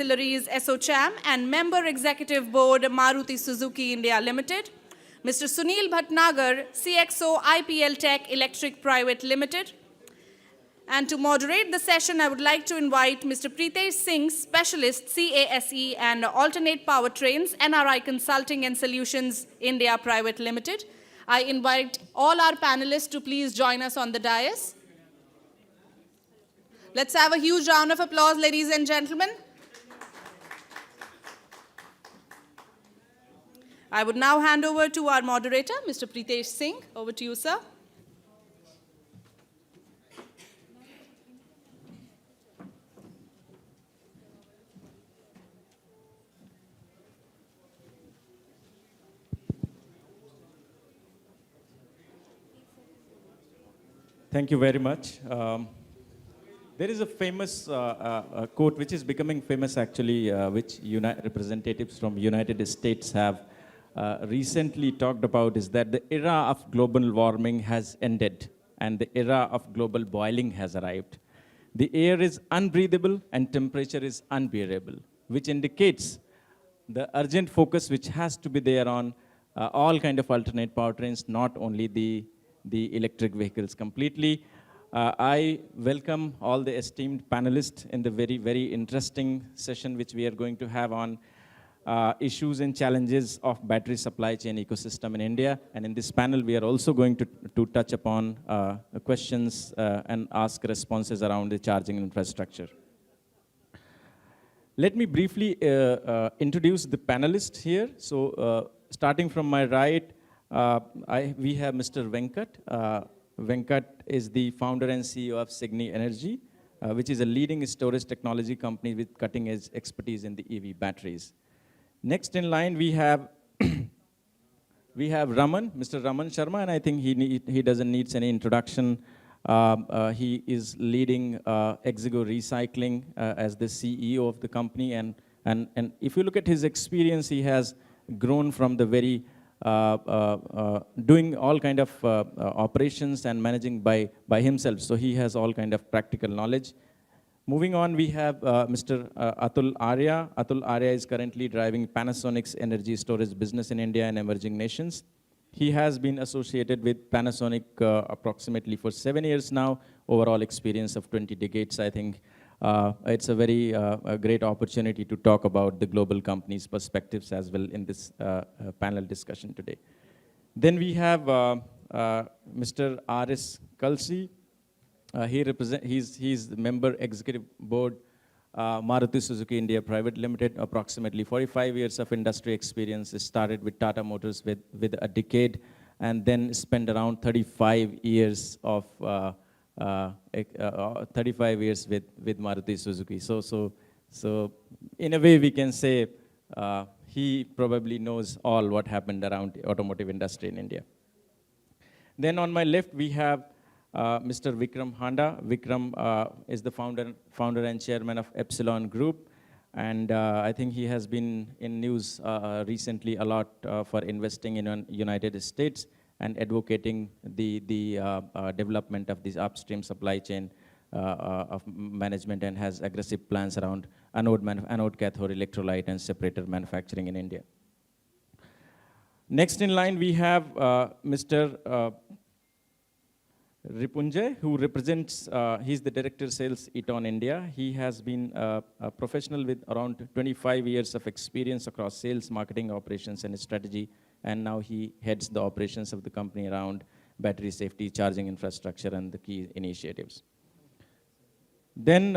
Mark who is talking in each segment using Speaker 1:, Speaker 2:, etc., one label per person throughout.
Speaker 1: Distilleries Assocham and Member Executive Board Marutisuzuki India Limited, Mr. Sunil Bhatnagar, CXO IPL Tech Electric Private Limited. And to moderate the session, I would like to invite Mr. Pritesh Singh, Specialist CASE and Alternate Powertrains, NRI Consulting and Solutions India Private Limited. I invite all our panelists to please join us on the dais. Let's have a huge round of applause, ladies and gentlemen. I would now hand over to our moderator, Mr. Pritesh Singh. Over to you, sir.
Speaker 2: Thank you very much. There is a famous quote which is becoming famous actually, which representatives from United States have recently talked about, is that the era of global warming has ended and the era of global boiling has arrived. The air is unbreathable and temperature is unbearable, which indicates the urgent focus which has to be there on all kind of alternate powertrains, not only the electric vehicles completely. I welcome all the esteemed panelists in the very, very interesting session which we are going to have on issues and challenges of battery supply chain ecosystem in India. And in this panel, we are also going to touch upon questions and ask responses around the charging infrastructure. Let me briefly introduce the panelists here. So starting from my right, we have Mr. Venkat. Venkat is the founder and CEO of Signi Energy, which is a leading storage technology company with cutting-edge expertise in the EV batteries. Next in line, we have Raman, Mr. Raman Sharma, and I think he doesn't need any introduction. He is leading Exigo Recycling as the CEO of the company, and if you look at his experience, he has grown from the very doing all kind of operations and managing by himself. So he has all kind of practical knowledge. Moving on, we have Mr. Atul Arya. Atul Arya is currently driving Panasonic's energy storage business in India and emerging nations. He has been associated with Panasonic approximately for 7 years now, overall experience of 20 decades, I think. It's a very great opportunity to talk about the global company's perspectives as well in this panel discussion today. Then we have Mr. R.S. Kalsi. He's the member executive board, Marutisuzuki India Private Limited, approximately 45 years of industry experience. Started with Tata Motors with a decade, and then spent around 35 years of 35 years with Maruti Suzuki. So in a way we can say he probably knows all what happened around the automotive industry in India. Then on my left we have Mr. Vikram Handa. Vikram is the founder and chairman of Epsilon Group, and I think he has been in news recently a lot for investing in United States and advocating the development of this upstream supply chain of management, and has aggressive plans around anode, cathode, electrolyte, and separator manufacturing in India. Next in line, we have Mr. Ripunjay, who represents, he's the Director Sales Eton India. He has been a professional with around 25 years of experience across sales, marketing, operations, and strategy. And now he heads the operations of the company around battery safety, charging infrastructure, and the key initiatives. Then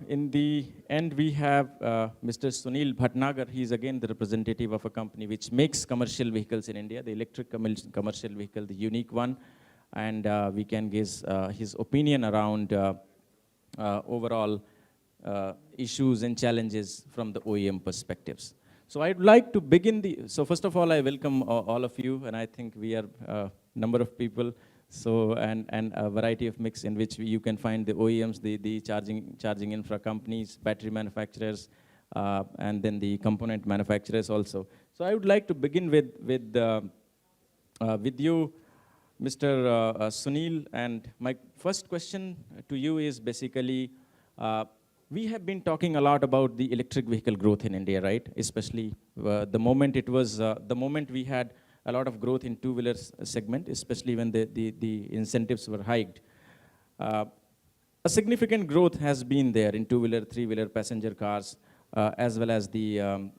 Speaker 2: in the end, we have Mr. Sunil Bhatnagar. He's again the representative of a company which makes commercial vehicles in India, the electric commercial vehicle, the unique one. And we can get his opinion around overall issues and challenges from the OEM perspectives. So I'd like to begin so first of all, I welcome all of you, and I think we are a number of people, so and a variety of mix in which you can find the OEMs, the charging infra companies, battery manufacturers, and then the component manufacturers also. So I would like to begin with you, Mr. Sunil, and my first question to you is basically, we have been talking a lot about the electric vehicle growth in India, right? Especially the moment the moment we had a lot of growth in two-wheelers segment, especially when the incentives were hiked. A significant growth has been there in two-wheeler, three-wheeler passenger cars, as well as the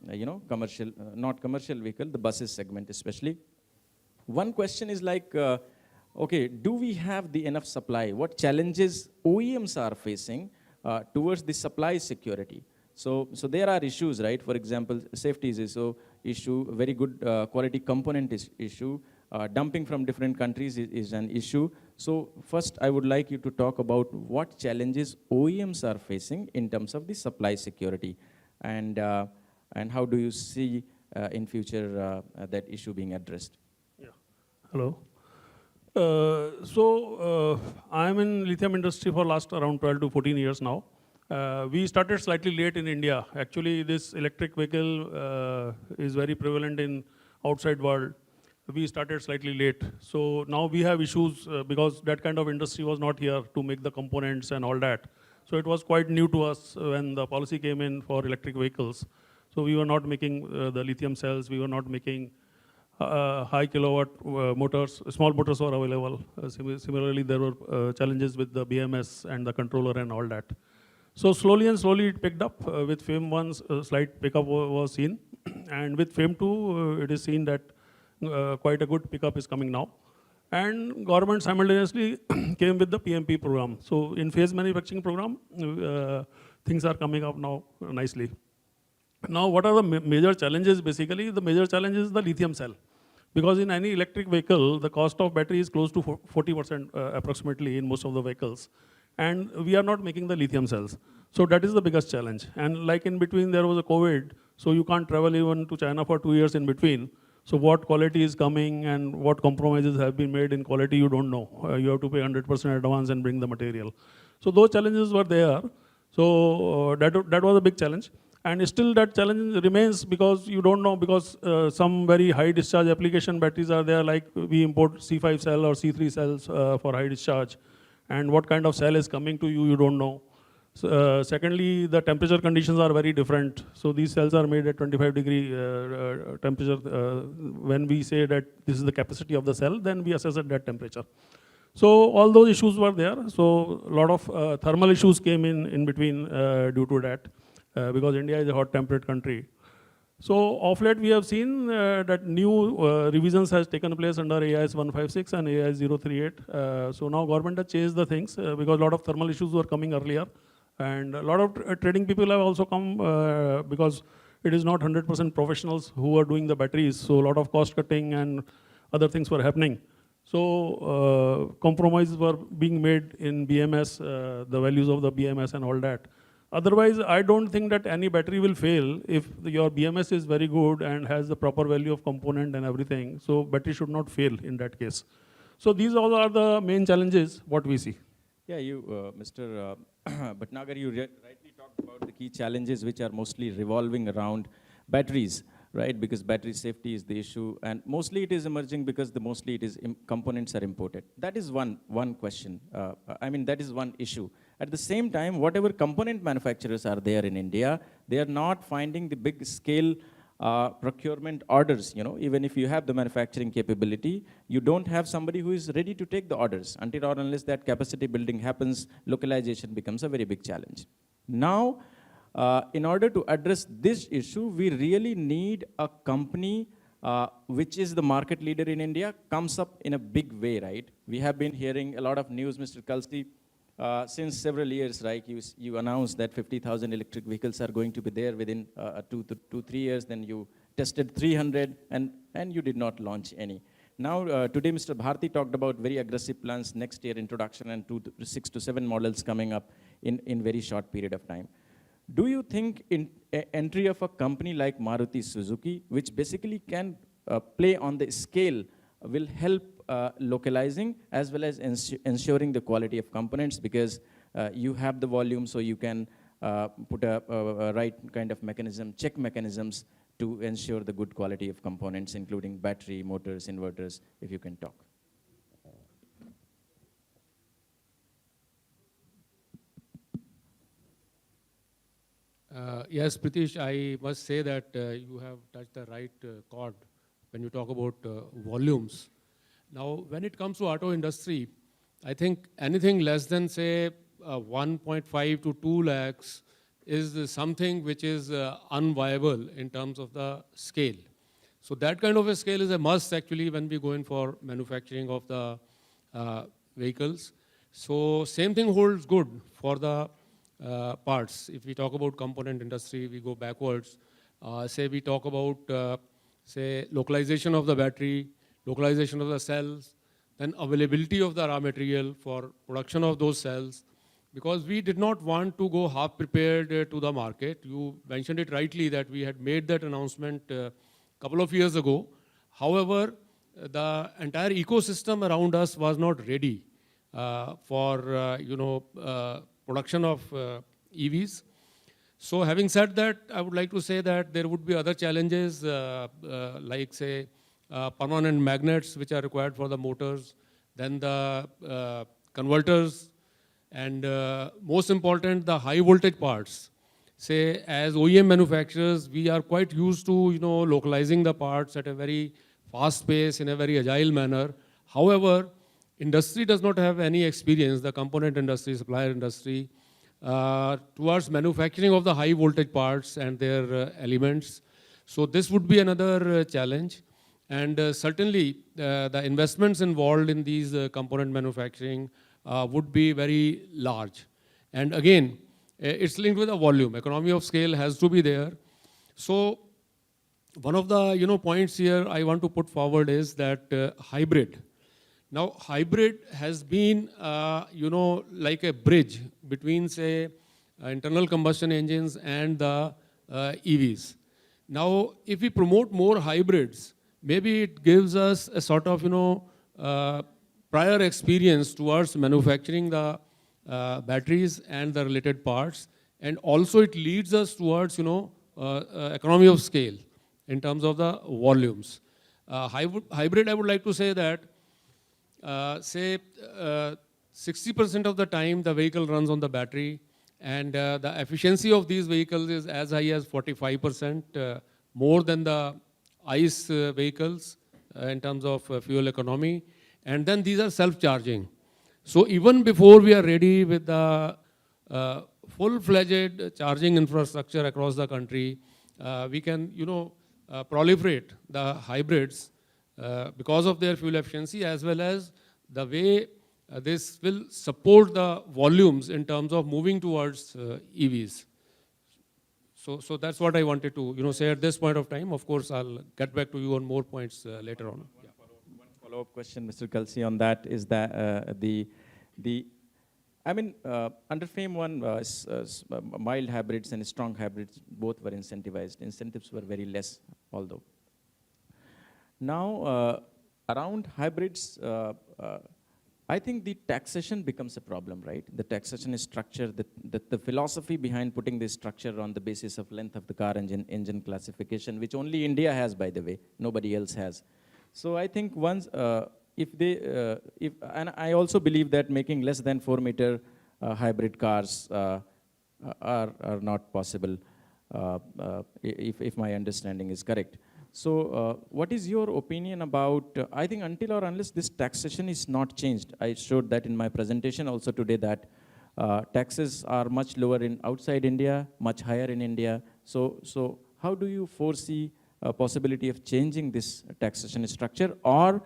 Speaker 2: commercial, not commercial vehicle, the buses segment especially. One question is like, okay, do we have the enough supply? What challenges OEMs are facing towards the supply security? So there are issues, right? For example, safety is an issue, very good quality component issue, dumping from different countries is an issue. So first, I would like you to talk about what challenges OEMs are facing in terms of the supply security, and how do you see in future that issue being addressed?
Speaker 3: Yeah. Hello. I'm in lithium industry for last around 12 to 14 years now. We started slightly late in India. Actually, this electric vehicle is very prevalent in outside world. We started slightly late. So now we have issues because that kind of industry was not here to make the components and all that. So it was quite new to us when the policy came in for electric vehicles. So we were not making the lithium cells. We were not making high kilowatt motors. Small motors were available. Similarly, there were challenges with the BMS and the controller and all that. So slowly and slowly it picked up. With FAME 1, slight pickup was seen. And with FAME 2, it is seen that quite a good pickup is coming now. And government simultaneously came with the PMP program. So in phase manufacturing program, things are coming up now nicely. Now, what are the major challenges? Basically, the major challenge is the lithium cell. Because in any electric vehicle, the cost of battery is close to 40% approximately in most of the vehicles. And we are not making the lithium cells. So that is the biggest challenge. And like in between, there was a COVID, so you can't travel even to China for 2 years in between. So what quality is coming and what compromises have been made in quality, you don't know. You have to pay 100% advance and bring the material. So those challenges were there. So that was a big challenge. And still that challenge remains because you don't know, because some very high discharge application batteries are there, like we import C5 cell or C3 cells for high discharge. And what kind of cell is coming to you, you don't know. So, secondly, the temperature conditions are very different. So these cells are made at 25-degree temperature. When we say that this is the capacity of the cell, then we assess at that temperature. So all those issues were there. So a lot of thermal issues came in between due to that, because India is a hot temperate country. So of late we have seen that new revisions has taken place under AIS 156 and AIS 038. So now government has changed the things because a lot of thermal issues were coming earlier. And a lot of trading people have also come because it is not 100% professionals who are doing the batteries. So a lot of cost cutting and other things were happening. So compromises were being made in BMS, the values of the BMS and all that. Otherwise, I don't think that any battery will fail if your BMS is very good and has the proper value of component and everything. So battery should not fail in that case. So these all are the main challenges what we see.
Speaker 2: Yeah, Mr. Bhatnagar, you rightly talked about the key challenges which are mostly revolving around batteries, right? Because battery safety is the issue, and mostly it is emerging because mostly it is components are imported. That is one question. That is one issue. At the same time, whatever component manufacturers are there in India, they are not finding the big scale procurement orders. Even if you have the manufacturing capability, you don't have somebody who is ready to take the orders. Until or unless that capacity building happens, localization becomes a very big challenge. Now, in order to address this issue, we really need a company which is the market leader in India, comes up in a big way, right? We have been hearing a lot of news, Mr. Kalsi, since several years, right? You announced that 50,000 electric vehicles are going to be there within 2-3 years. Then you tested 300, and you did not launch any. Now, today, Mr. Bharti talked about very aggressive plans, next year introduction, and 6 to 7 models coming up in very short period of time. Do you think entry of a company like Marutisuzuki, which basically can play on the scale, will help localizing as well as ensuring the quality of components, because you have the volume, so you can put a right kind of mechanism, check mechanisms to ensure the good quality of components, including battery, motors, inverters, if you can talk.
Speaker 4: Yes, Pritish, I must say that you have touched the right chord when you talk about volumes. Now, when it comes to auto industry, I think anything less than, say, 1.5 to 2 lakhs is something which is unviable in terms of the scale. So that kind of a scale is a must actually when we go in for manufacturing of the vehicles. So same thing holds good for the parts. If we talk about component industry, we go backwards. Say we talk about, say, localization of the battery, localization of the cells, then availability of the raw material for production of those cells, because we did not want to go half prepared to the market. You mentioned it rightly that we had made that announcement a couple of years ago. However, the entire ecosystem around us was not ready for production of EVs. So having said that, I would like to say that there would be other challenges like, say, permanent magnets which are required for the motors, then the converters, and most important, the high voltage parts. Say, as OEM manufacturers, we are quite used to localizing the parts at a very fast pace in a very agile manner. However, industry does not have any experience, the component industry, supplier industry, towards manufacturing of the high voltage parts and their elements. So this would be another challenge. And certainly, the investments involved in these component manufacturing would be very large. And again, it's linked with the volume. Economy of scale has to be there. So one of the points here I want to put forward is that hybrid. Now, hybrid has been like a bridge between, say, internal combustion engines and the EVs. Now, if we promote more hybrids, maybe it gives us a sort of prior experience towards manufacturing the batteries and the related parts, and also it leads us towards economy of scale in terms of the volumes. Hybrid, I would like to say that say 60% of the time the vehicle runs on the battery, and the efficiency of these vehicles is as high as 45%, more than the ICE vehicles in terms of fuel economy. And then these are self-charging. So even before we are ready with the full-fledged charging infrastructure across the country, we can proliferate the hybrids because of their fuel efficiency, as well as the way this will support the volumes in terms of moving towards EVs. So that's what I wanted to say at this point of time. Of course, I'll get back to you on more points later on.
Speaker 2: One follow-up question, Mr. Kalsi, on that is that under FAME 1, mild hybrids and strong hybrids both were incentivized. Incentives were very less, although. Now, around hybrids, I think the taxation becomes a problem, right? The taxation is structure, the philosophy behind putting this structure on the basis of length of the car engine classification, which only India has, by the way, nobody else has. So I think once, and I also believe that making less than 4-meter hybrid cars are not possible, if my understanding is correct. So what is your opinion about, I think until or unless this taxation is not changed, I showed that in my presentation also today that taxes are much lower in outside India, much higher in India. So how do you foresee a possibility of changing this taxation structure, or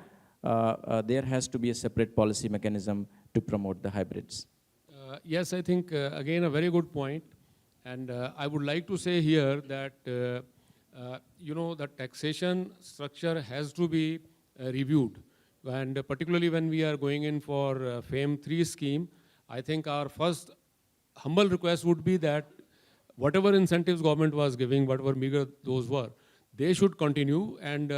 Speaker 2: there has to be a separate policy mechanism to promote the hybrids?
Speaker 4: Yes, I think, again, a very good point. And I would like to say here that the taxation structure has to be reviewed. And particularly when we are going in for FAME 3 scheme, I think our first humble request would be that whatever incentives government was giving, whatever meager those were, they should continue. And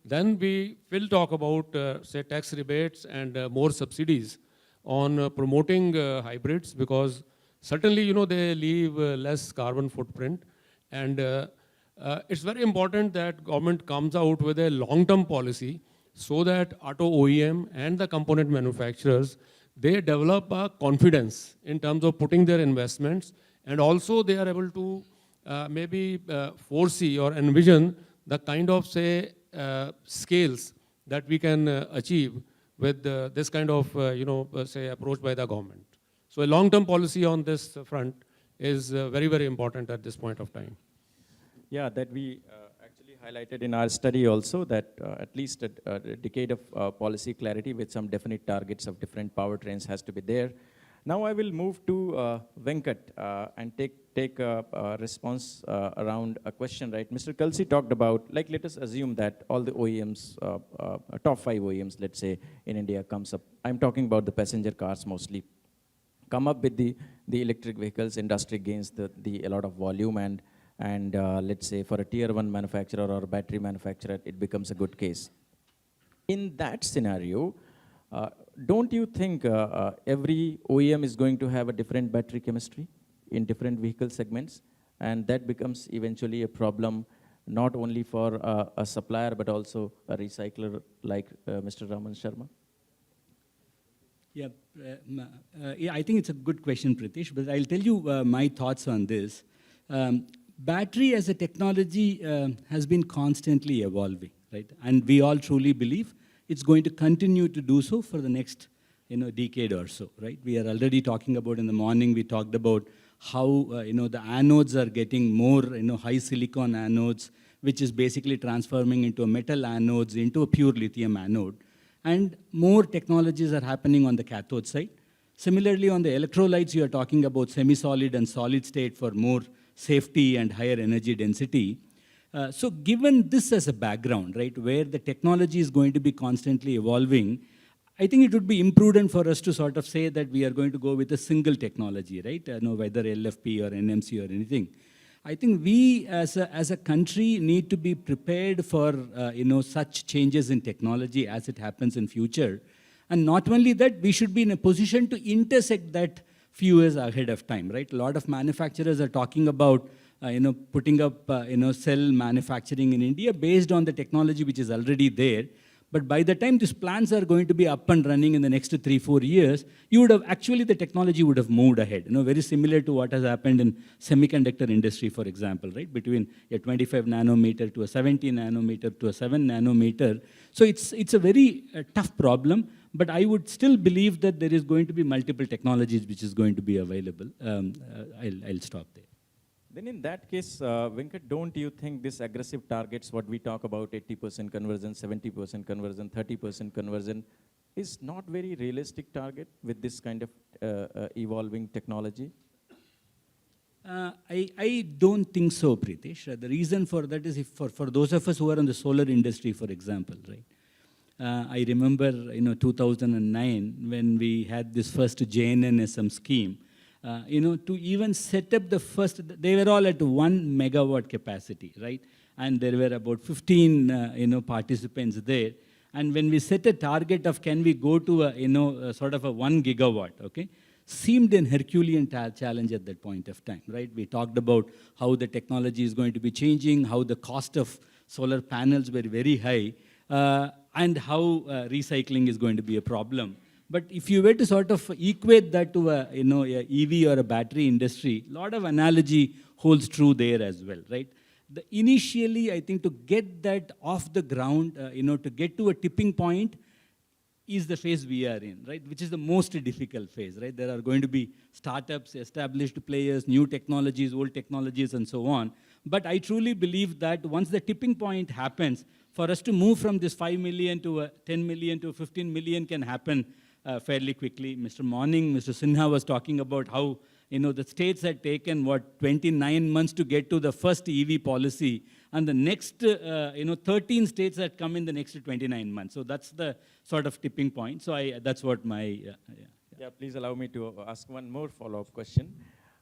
Speaker 4: then we will talk about, say, tax rebates and more subsidies on promoting hybrids, because certainly, they leave less carbon footprint. And it's very important that government comes out with a long-term policy so that auto OEM and the component manufacturers, they develop a confidence in terms of putting their investments And also they are able to maybe foresee or envision the kind of, say, scales that we can achieve with this kind of, say, approach by the government. So a long-term policy on this front is very, very important at this point of time.
Speaker 2: Yeah, that we actually highlighted in our study also that at least a decade of policy clarity with some definite targets of different powertrains has to be there. Now I will move to Venkat and take a response around a question, right? Mr. Kalsi talked about, like, let us assume that all the OEMs, top 5 OEMs, let's say, in India comes up. I'm talking about the passenger cars mostly. Come up with the electric vehicles, industry gains a lot of volume, and let's say for a tier 1 manufacturer or a battery manufacturer, it becomes a good case. In that scenario, don't you think every OEM is going to have a different battery chemistry in different vehicle segments? And that becomes eventually a problem, not only for a supplier, but also a recycler like Mr. Raman Sharma?
Speaker 5: Yeah, I think it's a good question, Pritish, but I'll tell you my thoughts on this. Battery as a technology has been constantly evolving, right? And we all truly believe it's going to continue to do so for the next decade or so, right? We are already talking about, in the morning, we talked about how the anodes are getting more high silicon anodes, which is basically transforming into a metal anodes into a pure lithium anode. And more technologies are happening on the cathode side. Similarly, on the electrolytes, you are talking about semi-solid and solid state for more safety and higher energy density. So given this as a background, right, where the technology is going to be constantly evolving, I think it would be imprudent for us to sort of say that we are going to go with a single technology, right? Whether LFP or NMC or anything. I think we as a country need to be prepared for such changes in technology as it happens in future. And not only that, we should be in a position to intersect that few years ahead of time, right? A lot of manufacturers are talking about putting up cell manufacturing in India based on the technology which is already there. But by the time these plants are going to be up and running in the next 3-4 years, you would have actually, the technology would have moved ahead. Very similar to what has happened in semiconductor industry, for example, right? Between a 25 nanometer to a 70 nanometer to a 7 nanometer. So it's a very tough problem, but I would still believe that there is going to be multiple technologies which is going to be available. I'll stop there.
Speaker 2: Then in that case, Venkat, don't you think this aggressive targets, what we talk about, 80% conversion, 70% conversion, 30% conversion, is not very realistic target with this kind of evolving technology?
Speaker 5: I don't think so, Pritish. The reason for that is for those of us who are in the solar industry, for example, right? I remember 2009 when we had this first JNNSM scheme. To even set up the first, they were all at 1 megawatt capacity, right? And there were about 15, participants there. And when we set a target of can we go to a sort of a 1 gigawatt, okay, seemed an Herculean challenge at that point of time, right? We talked about how the technology is going to be changing, how the cost of solar panels were very high, and how recycling is going to be a problem. But if you were to sort of equate that to a EV or a battery industry, a lot of analogy holds true there as well, right? Initially, I think to get that off the ground, to get to a tipping point is the phase we are in, right? Which is the most difficult phase, right? There are going to be startups, established players, new technologies, old technologies, and so on. But I truly believe that once the tipping point happens, for us to move from this 5 million to 10 million to 15 million can happen fairly quickly. Mr. Sinha was talking about how the states had taken 29 months to get to the first EV policy, and the next 13 states had come in the next 29 months. So that's the sort of tipping point. So that's what my
Speaker 2: Yeah, please allow me to ask one more follow-up question.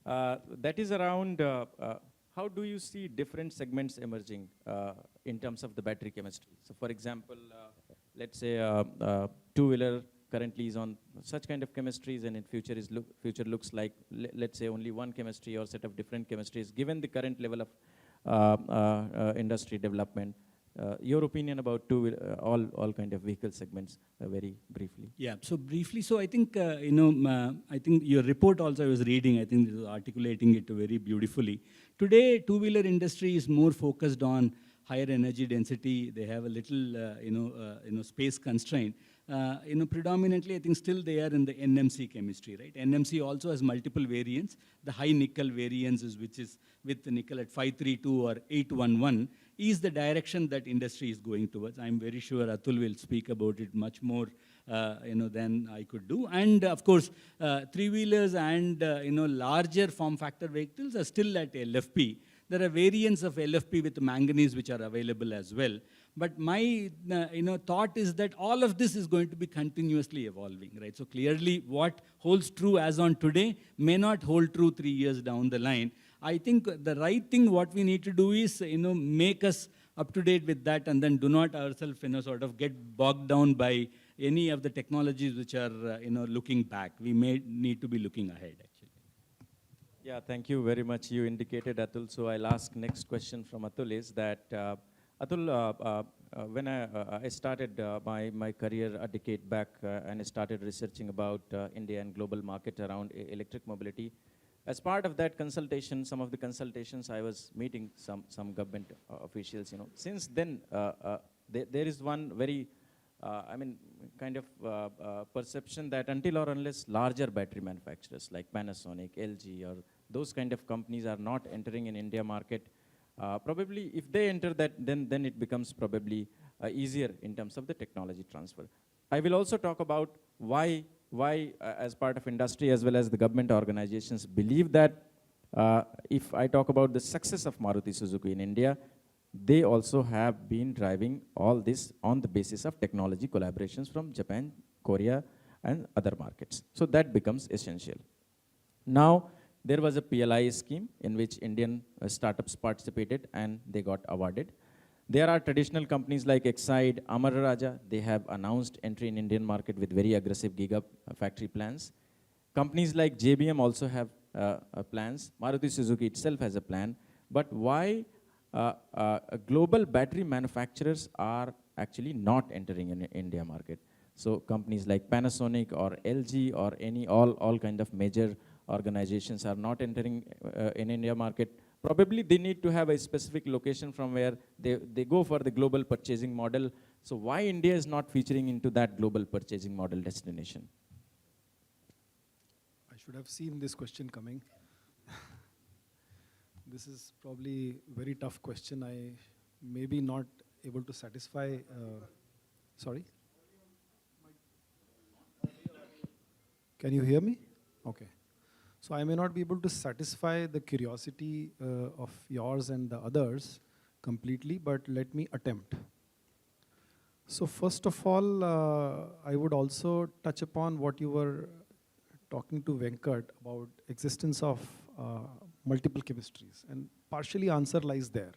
Speaker 2: That is around how do you see different segments emerging in terms of the battery chemistry? So for example, let's say two-wheeler currently is on such kind of chemistries, and in future looks like, let's say, only one chemistry or set of different chemistries. Given the current level of industry development, your opinion about all kind of vehicle segments, very briefly.
Speaker 5: Yeah, so briefly, so I think, I think your report also I was reading, I think it was articulating it very beautifully. Today, two-wheeler industry is more focused on higher energy density. They have a little, space constraint. Predominantly, I think still they are in the NMC chemistry, right? NMC also has multiple variants. The high nickel variants, which is with the nickel at 532 or 811, is the direction that industry is going towards. I'm very sure Atul will speak about it much more, than I could do. And of course, three-wheelers and, larger form factor vehicles are still at LFP. There are variants of LFP with manganese which are available as well. But my thought is that all of this is going to be continuously evolving, right? So clearly what holds true as on today may not hold true 3 years down the line. I think the right thing what we need to do is make us up to date with that, and then do not ourselves sort of get bogged down by any of the technologies which are looking back. We may need to be looking ahead actually.
Speaker 2: Yeah, thank you very much. You indicated, Atul. So I'll ask next question from Atul is that, Atul, when I started my career a decade back and I started researching about India and global market around electric mobility, as part of that consultation, some of the consultations, I was meeting some government officials. Since then, there is one very, kind of perception that until or unless larger battery manufacturers like Panasonic, LG, or those kind of companies are not entering in India market, probably if they enter that, then it becomes probably easier in terms of the technology transfer. I will also talk about why as part of industry as well as the government organizations believe that if I talk about the success of Maruti Suzuki in India, they also have been driving all this on the basis of technology collaborations from Japan, Korea, and other markets. So that becomes essential. Now, there was a PLI scheme in which Indian startups participated and they got awarded. There are traditional companies like Exide, Amara Raja. They have announced entry in Indian market with very aggressive gigafactory plans. Companies like JBM also have plans. Maruti Suzuki itself has a plan. But why global battery manufacturers are actually not entering in India market? So companies like Panasonic or LG or all kind of major organizations are not entering in India market. Probably they need to have a specific location from where they go for the global purchasing model. So why India is not featuring into that global purchasing model destination?
Speaker 6: I should have seen this question coming. This is probably a very tough question. I may be not able to satisfy. Sorry? Can you hear me? Okay. So I may not be able to satisfy the curiosity of yours and the others completely, but let me attempt. So first of all, I would also touch upon what you were talking to Venkat about existence of multiple chemistries, and partially answer lies there.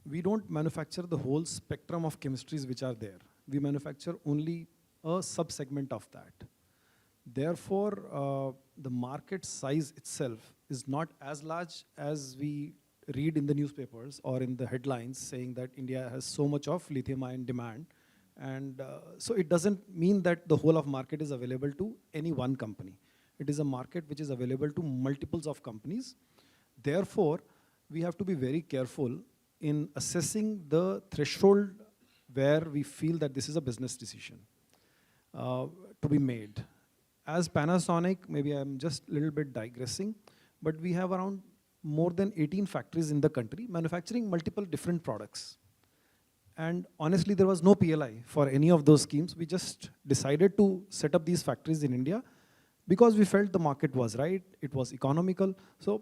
Speaker 6: We don't manufacture the whole spectrum of chemistries which are there. We manufacture only a sub-segment of that. Therefore, the market size itself is not as large as we read in the newspapers or in the headlines saying that India has so much of lithium-ion demand. And so it doesn't mean that the whole of market is available to any one company. It is a market which is available to multiples of companies. Therefore, we have to be very careful in assessing the threshold where we feel that this is a business decision to be made. As Panasonic, maybe I'm just a little bit digressing, but we have around more than 18 factories in the country manufacturing multiple different products. And honestly, there was no PLI for any of those schemes. We just decided to set up these factories in India because we felt the market was right, it was economical. So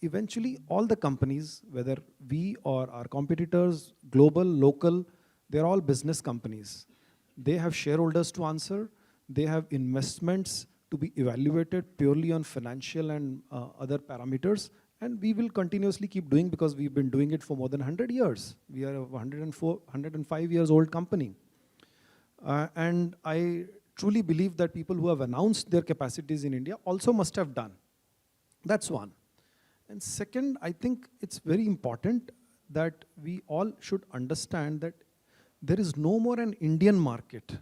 Speaker 6: eventually, all the companies, whether we or our competitors, global, local, they're all business companies. They have shareholders to answer. They have investments to be evaluated purely on financial and other parameters. And we will continuously keep doing because we've been doing it for more than 100 years. We are a 105 years old company. And I truly believe that people who have announced their capacities in India also must have done. That's one. And second, I think it's very important that we all should understand that there is no more an Indian market.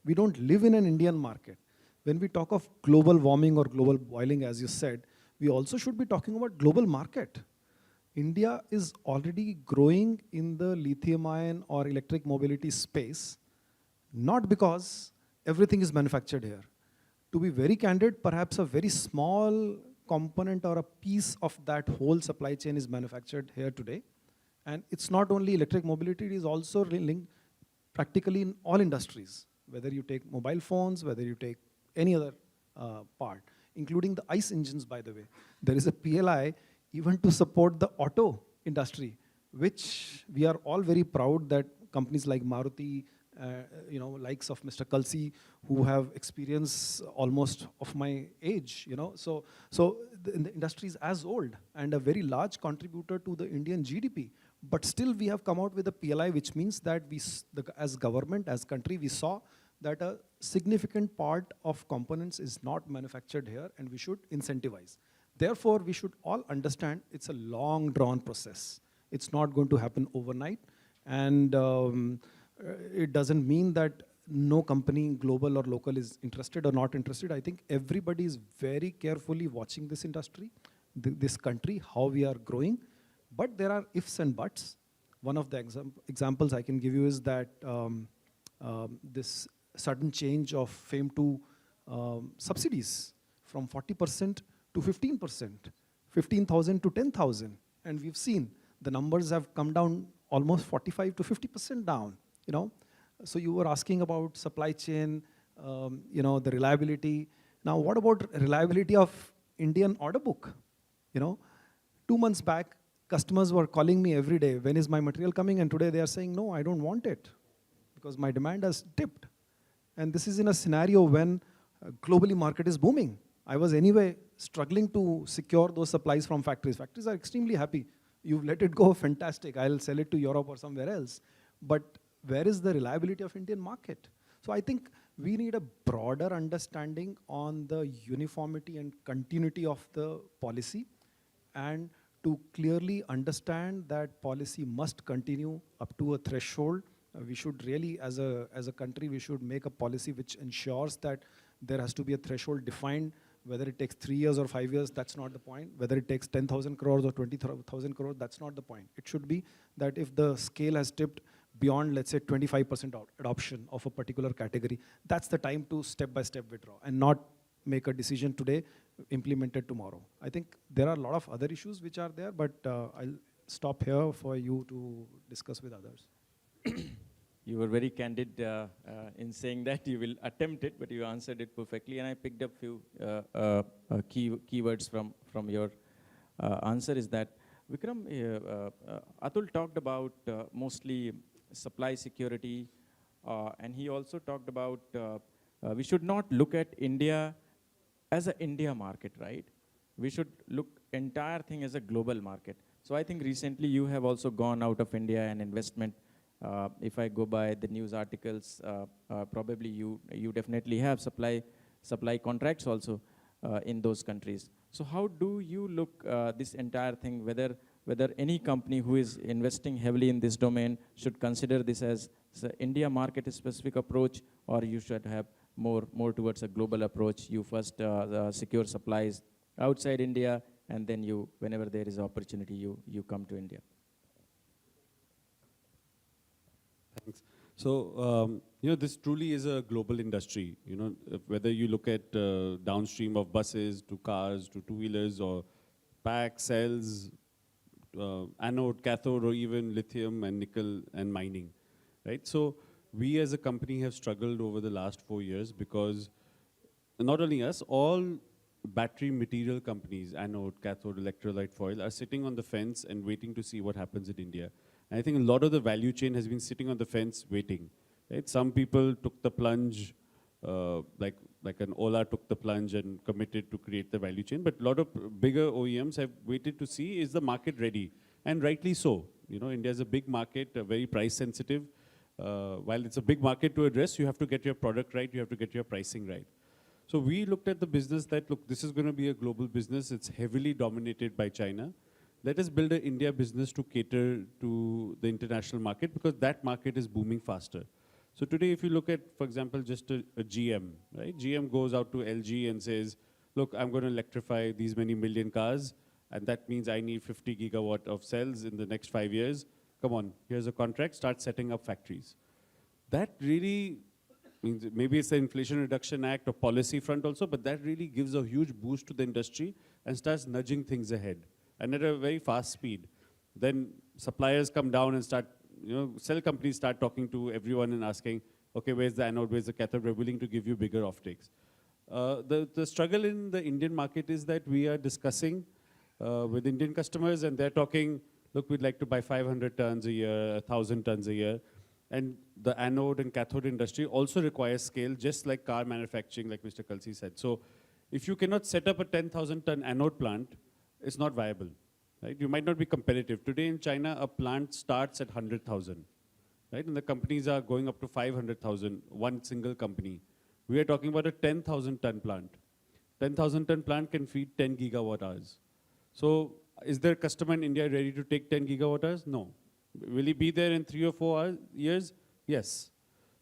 Speaker 6: We don't live in an Indian market. When we talk of global warming or global boiling, as you said, we also should be talking about global market. India is already growing in the lithium-ion or electric mobility space, not because everything is manufactured here. To be very candid, perhaps a very small component or a piece of that whole supply chain is manufactured here today. And it's not only electric mobility, it is also linked practically in all industries, whether you take mobile phones, whether you take any other part, including the ICE engines, by the way. There is a PLI even to support the auto industry, which we are all very proud that companies like Maruti, likes of Mr. Kalsi, who have experience almost of my age, So the industry is as old and a very large contributor to the Indian GDP. But still we have come out with a PLI, which means that as government, as country, we saw that a significant part of components is not manufactured here and we should incentivize. Therefore, we should all understand it's a long drawn process. It's not going to happen overnight. And it doesn't mean that no company, global or local, is interested or not interested. I think everybody is very carefully watching this industry, this country, how we are growing. But there are ifs and buts. One of the examples I can give you is that this sudden change of FAME 2 subsidies from 40% to 15%, 15,000 to 10,000. And we've seen the numbers have come down almost 45 to 50% down. So you were asking about supply chain, the reliability. Now, what about reliability of Indian order book? 2 months back, customers were calling me every day, when is my material coming? And today they are saying, no, I don't want it because my demand has dipped. And this is in a scenario when globally market is booming. I was anyway struggling to secure those supplies from factories. Factories are extremely happy. You've let it go, fantastic. I'll sell it to Europe or somewhere else. But where is the reliability of Indian market? So I think we need a broader understanding on the uniformity and continuity of the policy, and to clearly understand that policy must continue up to a threshold. We should really, as a country, we should make a policy which ensures that there has to be a threshold defined. Whether it takes 3 years or 5 years, that's not the point. Whether it takes 10,000 crores or 20,000 crores, that's not the point. It should be that if the scale has tipped beyond, let's say, 25% adoption of a particular category, that's the time to step-by-step withdraw and not make a decision today, implement it tomorrow. I think there are a lot of other issues which are there, but I'll stop here for you to discuss with others.
Speaker 2: You were very candid in saying that you will attempt it, but you answered it perfectly. And I picked up few keywords from your answer. Is that Vikram, Atul talked about mostly supply security, and he also talked about we should not look at India as an India market, right? We should look entire thing as a global market. So I think recently you have also gone out of India and investment. If I go by the news articles, probably you definitely have supply contracts also in those countries. So how do you look this entire thing, whether any company who is investing heavily in this domain should consider this as the India market specific approach, or you should have more towards a global approach? You first secure supplies outside India, and then whenever there is opportunity, you come to India.
Speaker 7: Thanks. So, this truly is a global industry. Whether you look at downstream of buses to cars to two-wheelers or pack, cells, anode, cathode, or even lithium and nickel and mining, right? So we as a company have struggled over the last 4 years because not only us, all battery material companies, anode, cathode, electrolyte, foil, are sitting on the fence and waiting to see what happens in India. And I think a lot of the value chain has been sitting on the fence waiting. Right? Some people took the plunge, like an Ola took the plunge and committed to create the value chain. But a lot of bigger OEMs have waited to see, is the market ready? And rightly so. India is a big market, very price sensitive. While it's a big market to address, you have to get your product right, you have to get your pricing right. So we looked at the business that, look, this is going to be a global business. It's heavily dominated by China. let us build an India business to cater to the international market because that market is booming faster. So today, if you look at, for example, just a GM, right? GM goes out to LG and says, look, I'm going to electrify these many million cars, and that means I need 50 gigawatt of cells in the next 5 years. Come on, here's a contract, start setting up factories. That really means maybe it's the Inflation Reduction Act or policy front also, but that really gives a huge boost to the industry and starts nudging things ahead. And at a very fast speed. Then suppliers come down and start, cell companies start talking to everyone and asking, okay, where's the anode, where's the cathode? We're willing to give you bigger offtakes. The struggle in the Indian market is that we are discussing with Indian customers and they're talking, look, we'd like to buy 500 tons a year, 1,000 tons a year. And the anode and cathode industry also requires scale, just like car manufacturing, like Mr. Kalsi said. So if you cannot set up a 10,000 ton anode plant, it's not viable, right? You might not be competitive. Today in China, a plant starts at 100,000, right? And the companies are going up to 500,000, one single company. We are talking about a 10,000 ton plant. 10,000 ton plant can feed 10 gigawatt hours. So is there a customer in India ready to take 10 gigawatt hours? No. Will he be there in 3 or 4 years? Yes.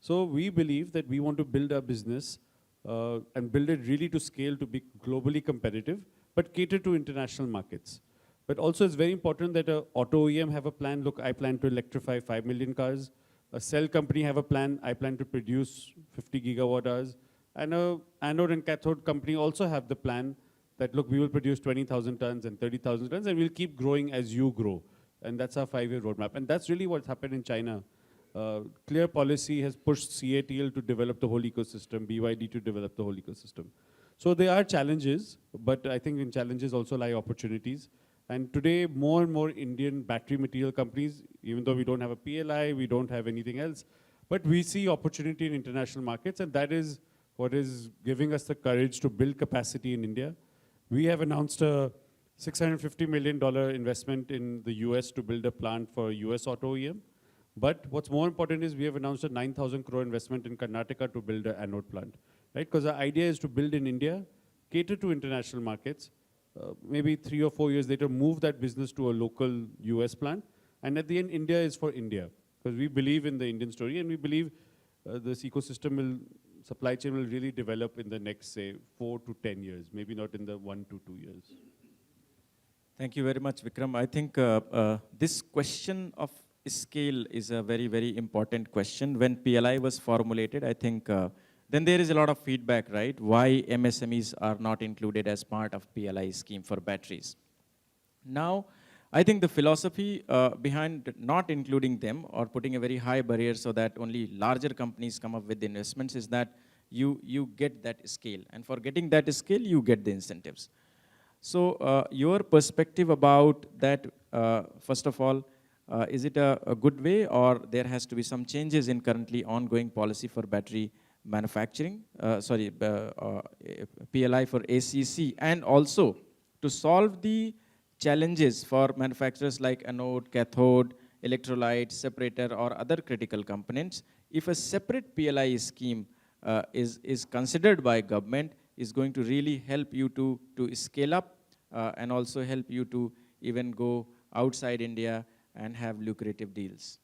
Speaker 7: So we believe that we want to build our business and build it really to scale to be globally competitive, but cater to international markets. But also it's very important that an auto OEM have a plan. Look, I plan to electrify 5 million cars. A cell company have a plan. I plan to produce 50 gigawatt hours. And an anode and cathode company also have the plan that, look, we will produce 20,000 tons and 30,000 tons, and we'll keep growing as you grow. And that's our 5-year roadmap. And that's really what's happened in China. Clear policy has pushed CATL to develop the whole ecosystem, BYD to develop the whole ecosystem. So there are challenges, but I think in challenges also lie opportunities. And today, more and more Indian battery material companies, even though we don't have a PLI, we don't have anything else, but we see opportunity in international markets, and that is what is giving us the courage to build capacity in India. We have announced a $650 million investment in the US to build a plant for US auto OEM. But what's more important is we have announced a 9,000 crore investment in Karnataka to build an anode plant, right? Because our idea is to build in India, cater to international markets, maybe 3 or 4 years later, move that business to a local US plant. And at the end, India is for India. Because we believe in the Indian story and we believe this ecosystem supply chain will really develop in the next, say, 4 to 10 years, maybe not in the 1 to 2 years.
Speaker 2: Thank you very much, Vikram. I think this question of scale is a very, very important question. When PLI was formulated, I think then there is a lot of feedback, right? Why MSMEs are not included as part of PLI scheme for batteries. Now, I think the philosophy behind not including them or putting a very high barrier so that only larger companies come up with investments is that you get that scale. And for getting that scale, you get the incentives. So your perspective about that, first of all, is it a good way or there has to be some changes in currently ongoing policy for battery manufacturing, PLI for ACC, and also to solve the challenges for manufacturers like anode, cathode, electrolyte, separator, or other critical components, if a separate PLI scheme is considered by government, is going to really help you to scale up and also help you to even go outside India and have lucrative deals.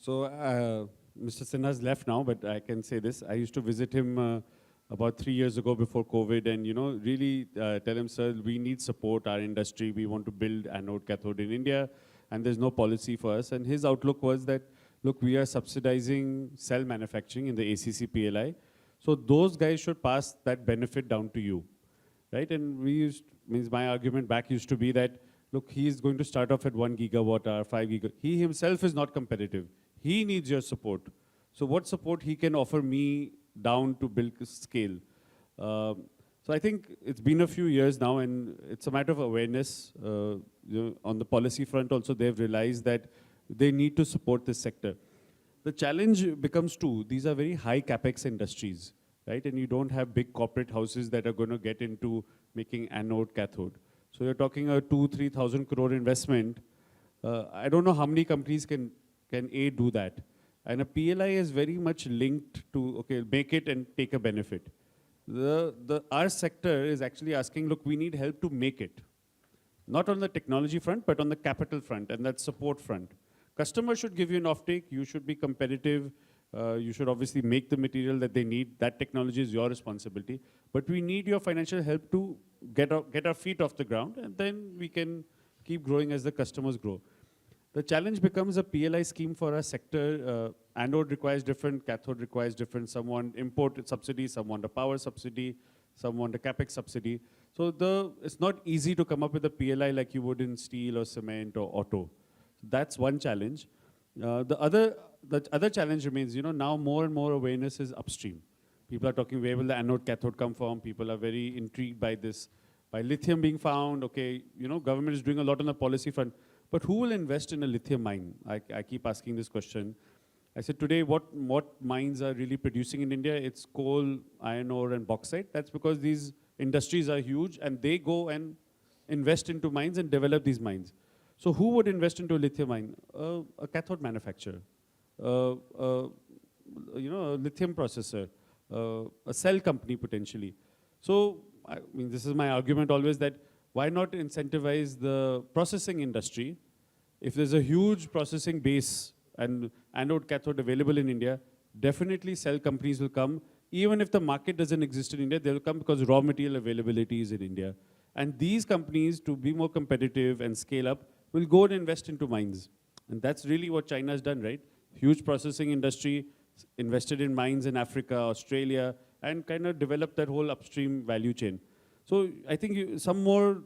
Speaker 7: So Mr. Sinha's left now, but I can say this. I used to visit him about 3 years ago before COVID and, really tell him, sir, we need support, our industry. We want to build anode cathode in India and there's no policy for us. And his outlook was that, look, we are subsidizing cell manufacturing in the ACC PLI. So those guys should pass that benefit down to you, right? And my argument back used to be that, look, he is going to start off at 1 gigawatt hour, 5 gigawatt. He himself is not competitive. He needs your support. So what support he can offer me down to build scale? So I think it's been a few years now and it's a matter of awareness. On the policy front also, they've realized that they need to support this sector. The challenge becomes two. These are very high capex industries, right? And you don't have big corporate houses that are going to get into making anode cathode. So you're talking a 2,000-3,000 crore investment. I don't know how many companies can do that. And a PLI is very much linked to, okay, make it and take a benefit. Our sector is actually asking, look, we need help to make it. not on the technology front, but on the capital front and that support front. Customers should give you an offtake, you should be competitive, you should obviously make the material that they need, that technology is your responsibility, but we need your financial help to get our feet off the ground, and then we can keep growing as the customers grow. The challenge becomes a PLI scheme for a sector. Anode requires different, cathode requires different. Some want import subsidy, some want a power subsidy, some want a capex subsidy. So it's not easy to come up with a PLI like you would in steel or cement or auto. That's one challenge. The other challenge remains, now more and more awareness is upstream. People are talking, where will the anode cathode come from? People are very intrigued by this. By lithium being found, okay, government is doing a lot on the policy front. But who will invest in a lithium mine? I keep asking this question. I said today, what mines are really producing in India? It's coal, iron ore, and bauxite. That's because these industries are huge, and they go and invest into mines and develop these mines. So who would invest into a lithium mine? A cathode manufacturer, a lithium processor, a cell company potentially. So I mean, this is my argument always, that why not incentivize the processing industry? If there's a huge processing base and anode cathode available in India, definitely cell companies will come. Even if the market doesn't exist in India, they'll come because raw material availability is in India. And these companies, to be more competitive and scale up, will go and invest into mines. And that's really what China has done, right? Huge processing industry, invested in mines in Africa, Australia, and kind of developed that whole upstream value chain. So I think some more,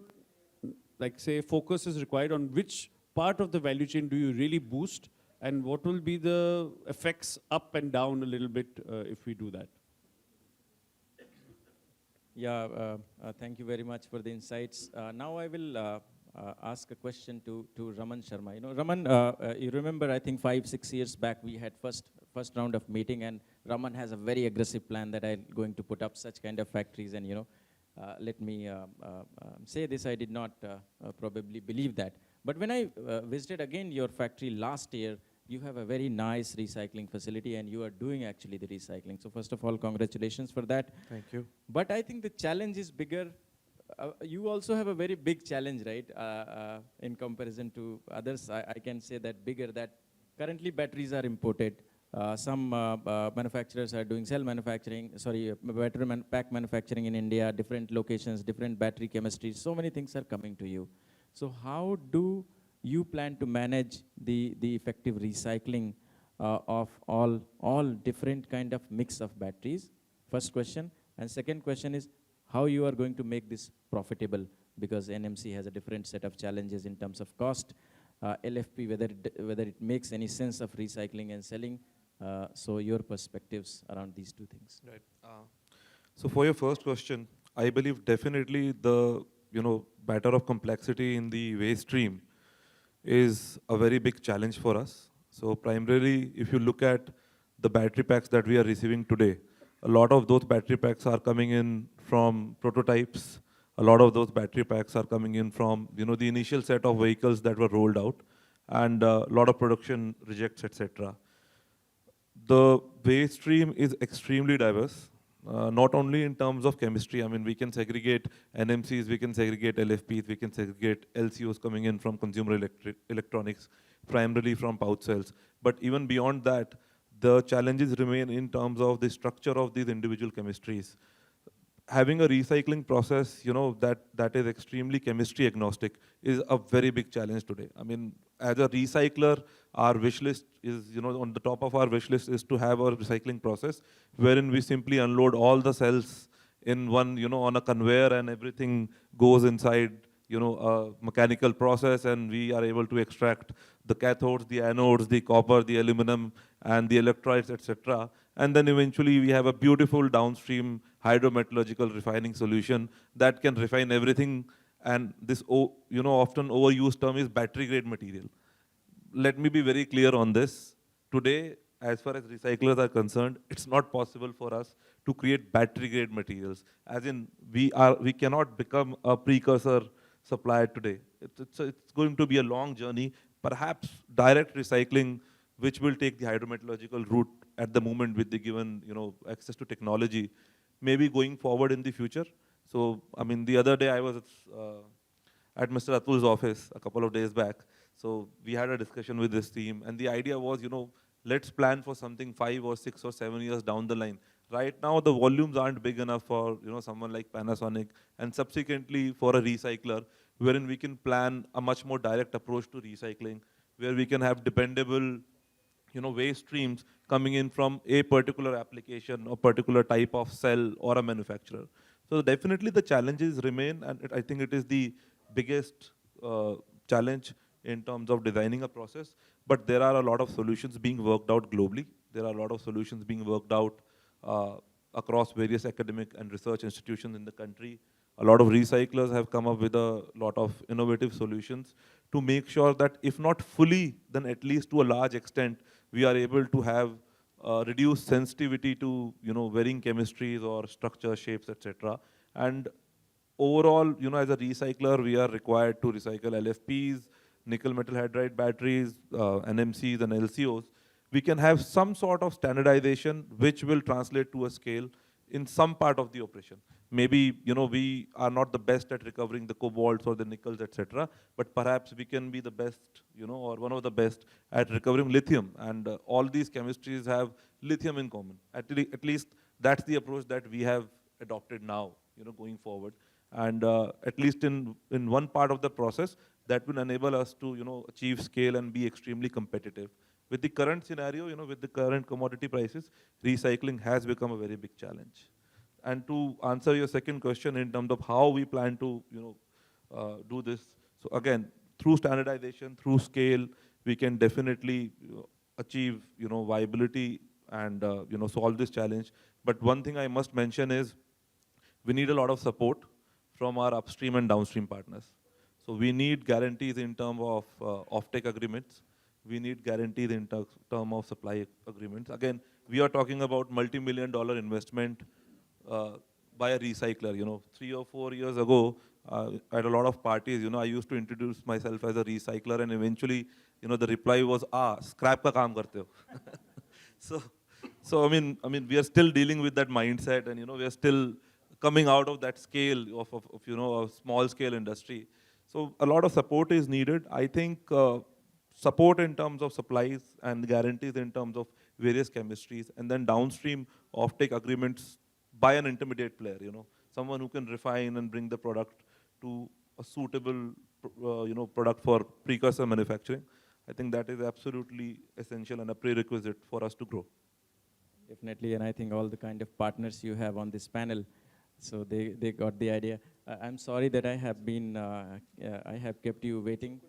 Speaker 7: like say, focus is required on which part of the value chain do you really boost, and what will be the effects up and down a little bit if we do that.
Speaker 2: Yeah, thank you very much for the insights. Now I will ask a question to Raman Sharma. Raman, you remember, I think 5-6 years back, we had first round of meeting, and Raman has a very aggressive plan that I'm going to put up such kind of factories, and let me say this, I did not probably believe that. But when I visited again your factory last year, you have a very nice recycling facility, and you are doing actually the recycling. So first of all, congratulations for that.
Speaker 8: Thank you.
Speaker 2: But I think the challenge is bigger. You also have a very big challenge, right? In comparison to others, I can say that bigger, that currently batteries are imported. Some manufacturers are doing cell manufacturing, battery pack manufacturing in India, different locations, different battery chemistries. So many things are coming to you. So how do you plan to manage the effective recycling of all different kind of mix of batteries? First question. And second question is, how you are going to make this profitable, because NMC has a different set of challenges in terms of cost, LFP, whether it makes any sense of recycling and selling. So your perspectives around these two things.
Speaker 8: Right. So for your first question, I believe definitely the matter of complexity in the waste stream is a very big challenge for us. So primarily, if you look at the battery packs that we are receiving today, a lot of those battery packs are coming in from prototypes. A lot of those battery packs are coming in from the initial set of vehicles that were rolled out, and a lot of production rejects, etc. The waste stream is extremely diverse, not only in terms of chemistry. I mean, we can segregate NMCs, we can segregate LFPs, we can segregate LCOs coming in from consumer electronics, primarily from pouch cells. But even beyond that, the challenges remain in terms of the structure of these individual chemistries. Having a recycling process, that is extremely chemistry agnostic is a very big challenge today. I mean, as a recycler, our wish list is, on the top of our wish list is to have a recycling process wherein we simply unload all the cells in one, on a conveyor, and everything goes inside, a mechanical process, and we are able to extract the cathodes, the anodes, the copper, the aluminum, and the electrolytes, etc. And then eventually we have a beautiful downstream hydrometallurgical refining solution that can refine everything. And this, often overused term is battery grade material. Let me be very clear on this. Today, as far as recyclers are concerned, it's not possible for us to create battery grade materials. As in, we cannot become a precursor supplier today. It's going to be a long journey. Perhaps direct recycling, which will take the hydrometallurgical route at the moment with the given access to technology, maybe going forward in the future. So, I mean, the other day I at Mr. Atul's office a couple of days back. So we had a discussion with this team, and the idea was, let's plan for something 5 or 6 or 7 years down the line. Right now, the volumes aren't big enough for someone like Panasonic, and subsequently for a recycler, wherein we can plan a much more direct approach to recycling, where we can have dependable waste streams coming in from a particular application or particular type of cell or a manufacturer. So definitely the challenges remain, and I think it is the biggest challenge in terms of designing a process. But there are a lot of solutions being worked out globally. There are a lot of solutions being worked out across various academic and research institutions in the country. A lot of recyclers have come up with a lot of innovative solutions to make sure that if not fully, then at least to a large extent, we are able to have reduced sensitivity to varying chemistries or structure, shapes, etc. And overall, as a recycler, we are required to recycle LFPs, nickel metal hydride batteries, NMCs and LCOs. We can have some sort of standardization which will translate to a scale in some part of the operation. Maybe we are not the best at recovering the cobalts or the nickels, etc. But perhaps we can be the best, or one of the best at recovering lithium. And all these chemistries have lithium in common. At least that's the approach that we have adopted now, going forward. And at least in one part of the process, that will enable us to achieve scale and be extremely competitive. With the current scenario, with the current commodity prices, recycling has become a very big challenge. And to answer your second question in terms of how we plan to do this, so again, through standardization, through scale, we can definitely achieve viability and solve this challenge. But one thing I must mention is we need a lot of support from our upstream and downstream partners. So we need guarantees in terms of offtake agreements. We need guarantees in terms of supply agreements. Again, we are talking about multi-million-dollar investment by a recycler. 3 or 4 years ago, at a lot of parties, I used to introduce myself as a recycler, and eventually, the reply was, scrap ka kaam karte ho. So I mean, we are still dealing with that mindset, and we are still coming out of that scale of a small-scale industry. So a lot of support is needed. I think support in terms of supplies and guarantees in terms of various chemistries, and then downstream offtake agreements by an intermediate player, someone who can refine and bring the product to a suitable, product for precursor manufacturing. I think that is absolutely essential and a prerequisite for us to grow.
Speaker 2: Definitely, and I think all the kind of partners you have on this panel, so they got the idea. I'm sorry that I have kept you waiting.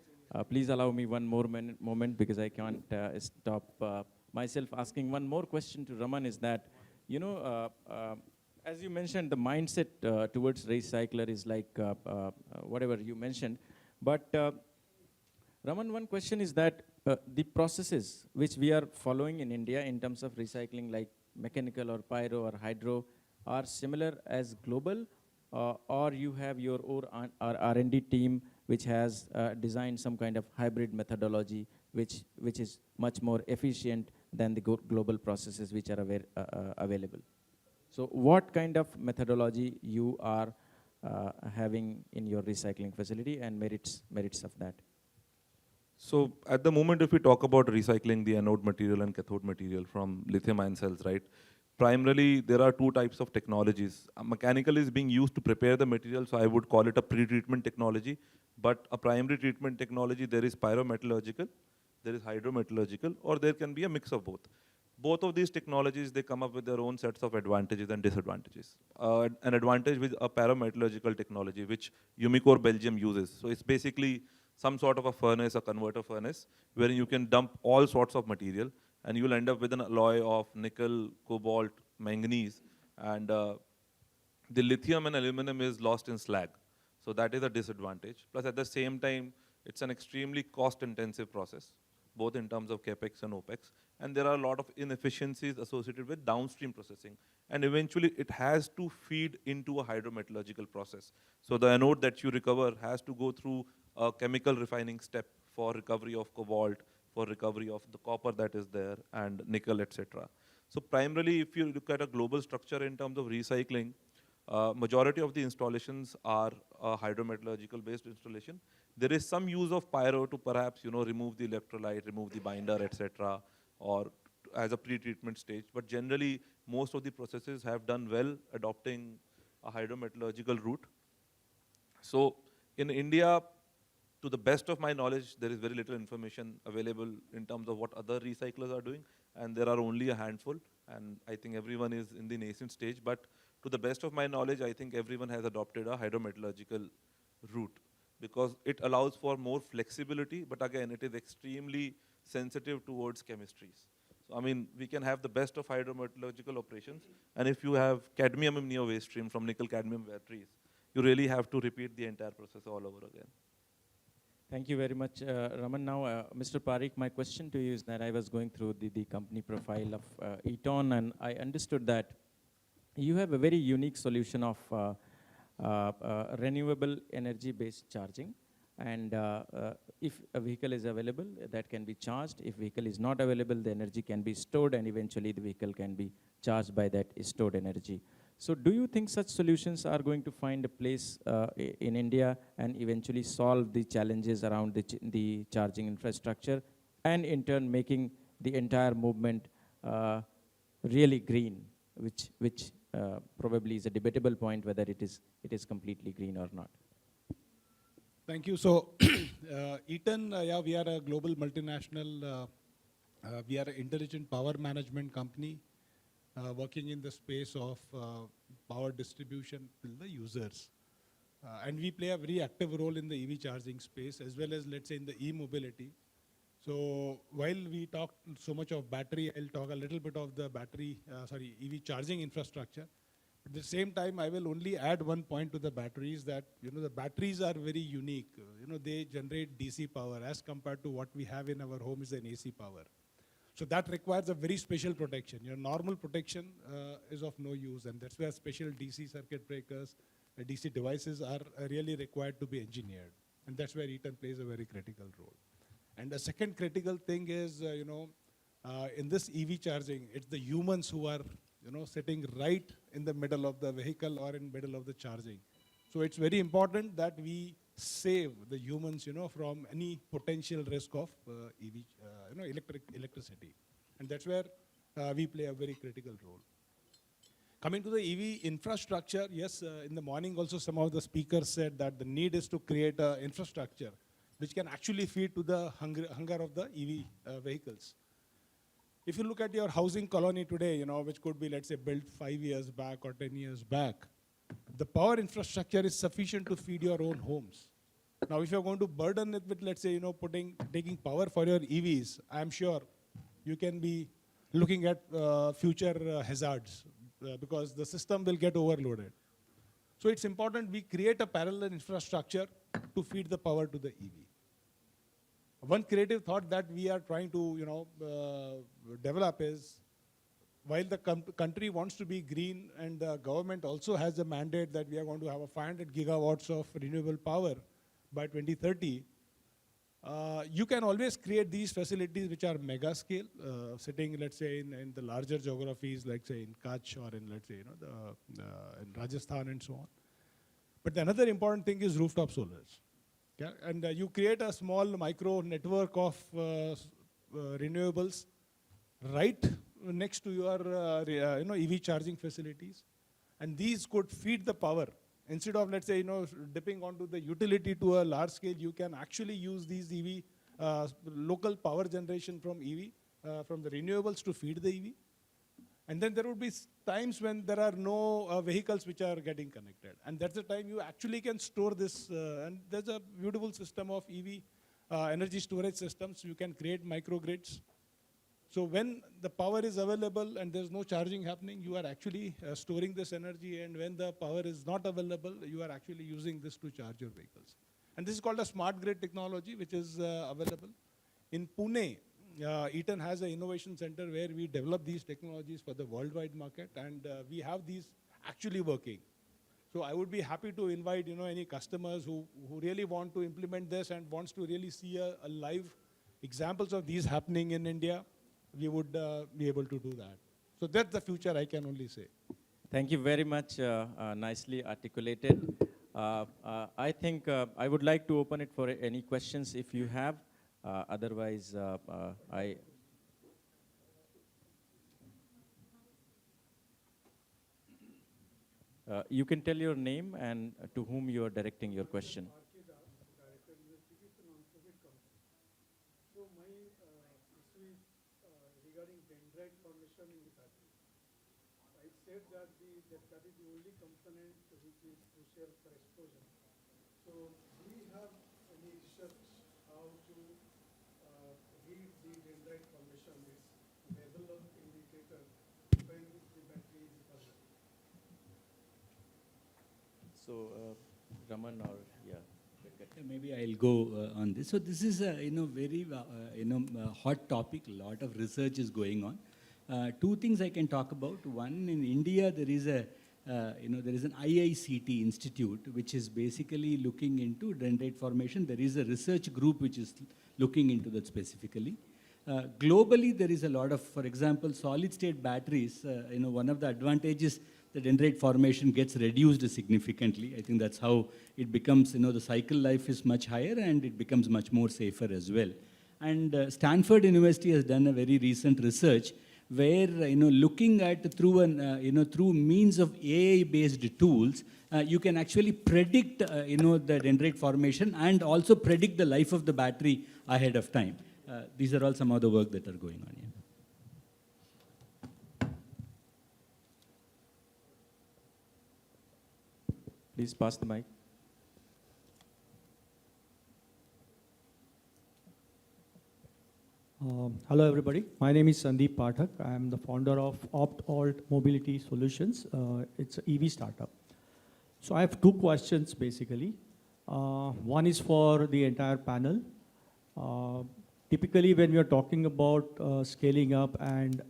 Speaker 2: Please allow me one more moment because I can't stop myself asking one more question to Raman. Is that, as you mentioned, the mindset towards recycler is like whatever you mentioned. But Raman, one question is that the processes which we are following in India in terms of recycling, like mechanical or pyro or hydro, are similar as global, or you have your own R&D team which has designed some kind of hybrid methodology which is much more efficient than the global processes which are available. So what kind of methodology you are having in your recycling facility and merits of that?
Speaker 8: So at the moment, if we talk about recycling the anode material and cathode material from lithium-ion cells, right? Primarily, there are two types of technologies. Mechanical is being used to prepare the material, so I would call it a pre-treatment technology. But a primary treatment technology, there is pyrometallurgical, there is hydrometallurgical, or there can be a mix of both. Both of these technologies, they come up with their own sets of advantages and disadvantages. An advantage with a pyrometallurgical technology, which Umicore Belgium uses. So it's basically some sort of a furnace, a converter furnace, where you can dump all sorts of material, and you'll end up with an alloy of nickel, cobalt, manganese, and the lithium and aluminum is lost in slag. So that is a disadvantage. Plus, at the same time, it's an extremely cost-intensive process, both in terms of capex and opex. And there are a lot of inefficiencies associated with downstream processing. And eventually, it has to feed into a hydrometallurgical process. So the anode that you recover has to go through a chemical refining step for recovery of cobalt, for recovery of the copper that is there, and nickel, etc. So primarily, if you look at a global structure in terms of recycling, Majority of the installations are hydrometallurgical based installation. There is some use of pyro to perhaps remove the electrolyte, remove the binder, etc., or as a pre-treatment stage. But generally, most of the processes have done well adopting a hydrometallurgical route. So in India, to the best of my knowledge, there is very little information available in terms of what other recyclers are doing, and there are only a handful, and I think everyone is in the nascent stage. But to the best of my knowledge, I think everyone has adopted a hydrometallurgical route because it allows for more flexibility, but again, it is extremely sensitive towards chemistries. So, I mean, we can have the best of hydrometallurgical operations, and if you have cadmium in your waste stream from nickel-cadmium batteries, you really have to repeat the entire process all over again.
Speaker 2: Thank you very much, Raman. Now, Mr. Parikh, my question to you is that I was going through the company profile of Eton, and I understood that you have a very unique solution of renewable energy-based charging. And if a vehicle is available, that can be charged. If vehicle is not available, the energy can be stored, and eventually the vehicle can be charged by that stored energy. So do you think such solutions are going to find a place in India and eventually solve the challenges around the charging infrastructure, and in turn making the entire movement really green, which probably is a debatable point whether it is completely green or not?
Speaker 9: Thank you. So, Eaton, yeah, we are a global multinational. We are an intelligent power management company working in the space of power distribution to the users. And we play a very active role in the EV charging space as well as, let's say, in the e-mobility. So, while we talk so much of battery, I'll talk a little bit of the EV charging infrastructure. At the same time, I will only add one point to the batteries that, the batteries are very unique. They generate DC power as compared to what we have in our home is an AC power. So that requires a very special protection. Normal protection is of no use, and that's where special DC circuit breakers, DC devices are really required to be engineered. And that's where Eaton plays a very critical role. And the second critical thing is, in this EV charging, it's the humans who are sitting right in the middle of the vehicle or in middle of the charging. So it's very important that we save the humans, from any potential risk of electricity. And that's where we play a very critical role. Coming to the EV infrastructure, yes, in the morning also some of the speakers said that the need is to create an infrastructure which can actually feed to the hunger of the EV vehicles. If you look at your housing colony today, which could be, let's say, built 5 years back or 10 years back, the power infrastructure is sufficient to feed your own homes. Now, if you're going to burden it with, let's say, taking power for your EVs, I'm sure you can be looking at future hazards because the system will get overloaded. So it's important we create a parallel infrastructure to feed the power to the EV. One creative thought that we are trying to, develop is, while the country wants to be green and the government also has a mandate that we are going to have a 500 gigawatts of renewable power by 2030, you can always create these facilities which are mega scale, sitting, let's say, in the larger geographies, like say in Kutch or in, let's say, in Rajasthan and so on. But the another important thing is rooftop solars. Yeah? And you create a small micro network of renewables right next to your EV charging facilities. And these could feed the power. Instead of, let's say, dipping onto the utility to a large scale, you can actually use these EV, local power generation from EV, from the renewables to feed the EV. And then there would be times when there are no vehicles which are getting connected. And that's the time you actually can store this. And there's a beautiful system of EV energy storage systems. You can create microgrids. So when the power is available and there's no charging happening, you are actually storing this energy. And when the power is not available, you are actually using this to charge your vehicles. And this is called a smart grid technology, which is available. In Pune, Eaton has an innovation center where we develop these technologies for the worldwide market, and we have these actually working. So I would be happy to invite any customers who really want to implement this and wants to really see a live examples of these happening in India. We would be able to do that. So that's the future, I can only say.
Speaker 2: Thank you very much, nicely articulated. I think I would like to open it for any questions if you have. Otherwise, you can tell your name and to whom you are directing your question.
Speaker 10: So my issue is regarding dendrite formation in the battery. I said that that is the only component which is crucial for explosion. So do we have any research how to read the dendrite formation, this level of indicator when the battery is buzzing?
Speaker 2: So, Raman or, yeah.
Speaker 5: Maybe I'll go on this. So this is a very hot topic. A lot of research is going on. Two things I can talk about. One, in India there is a there is an IICT institute which is basically looking into dendrite formation. There is a research group which is looking into that specifically. Globally, there is a lot of, for example, solid-state batteries. One of the advantages, the dendrite formation gets reduced significantly. I think that's how it becomes, the cycle life is much higher and it becomes much more safer as well. And Stanford University has done a very recent research where, looking at through through means of AI-based tools, you can actually predict, the dendrite formation and also predict the life of the battery ahead of time. These are all some of the work that are going on here.
Speaker 2: Please pass the mic.
Speaker 11: Hello everybody, my name is Sandeep Pathak. I am the founder of Opt-Alt Mobility Solutions. It's an EV startup. So I have two questions basically. One is for the entire panel. Typically when we are talking about scaling up and